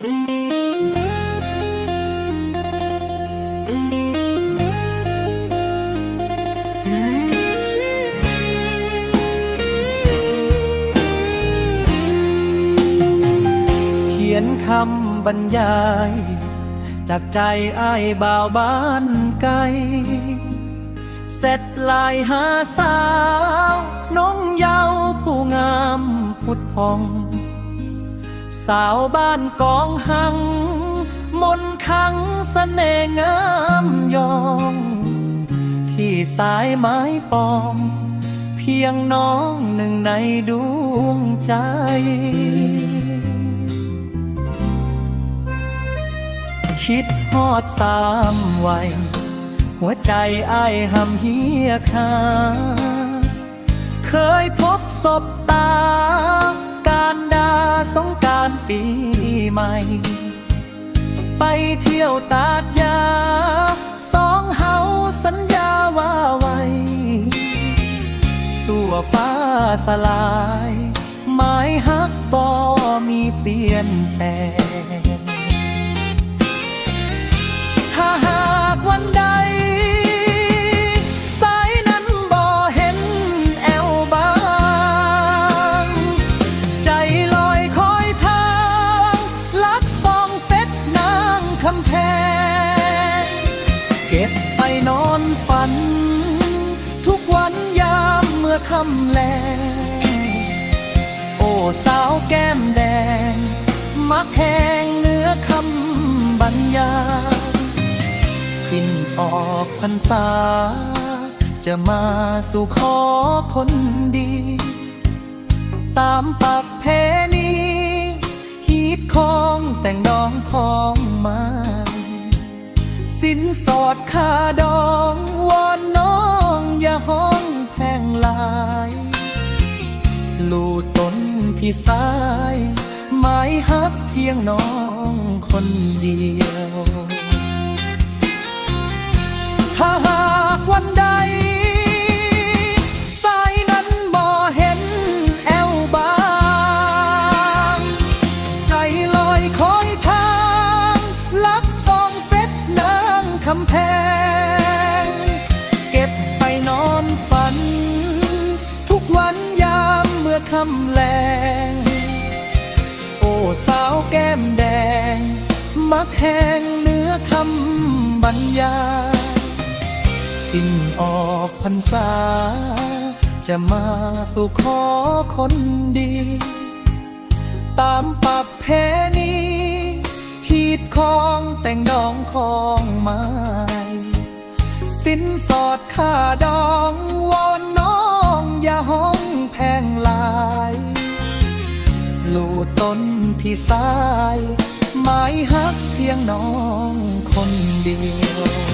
เขียนคำบรรยายจากใจอ้ายบ่าวบ้านไกลเสร็จลายหาสาวน้องเยาว์ผู้งามผุดพองสาวบ้านกองหังมนต์ขังเสน่ห์งามยองที่สายไม้ปองเพียงน้องหนึ่งในดวงใจคิดฮอดสามวัยหัวใจอ้ายหำเหียคาเคยพบศบตาการดาสงกรานต์ปีใหม่ไปเที่ยวตาดยาสองเฮาสัญญาว่าไว้สู่ฟ้าสลายหมายฮักบ่มีเปลี่ยนแปลงถ้าหากวันใดสายนั้นบ่เห็นแอวบางใจลอยคอยทางลักสองเฟ็ดนางคำแพงเก็บไปนอนฝันทุกวันยามเมื่อค่ำแลงโอ้สาวแก้มแดงมักแหงเนื้อคำบรรยายสิ้นออกพรรษาจะมาสู่ขอคนดีตามปักเพณีฮีดของแต่งดองของมาสินสอดค่าดองวอนน้องอย่าห้องแพงลายลู่ต้นพี่สายหมายฮักเพียงน้องคนเดียวถ้าหากวันใดสายนั้นบ่เห็นแอวบางใจลอยคอยทางลักสองเฟ็ดนางคำแพงเก็บไปนอนฝันทุกวันยามเมื่อค่ำแลงโอ้สาวแก้มแดงมักแหงเนื้อคำบรรยายสิ้นออกพรรษาจะมาสู่ขอคนดีตามปักเพณีฮีดของแต่งดองของไม้สินสอดค่าดองวอนน้องอย่าห้องแพงลายลู่ต้นพี่สายหมายฮักเพียงน้องคนเดียว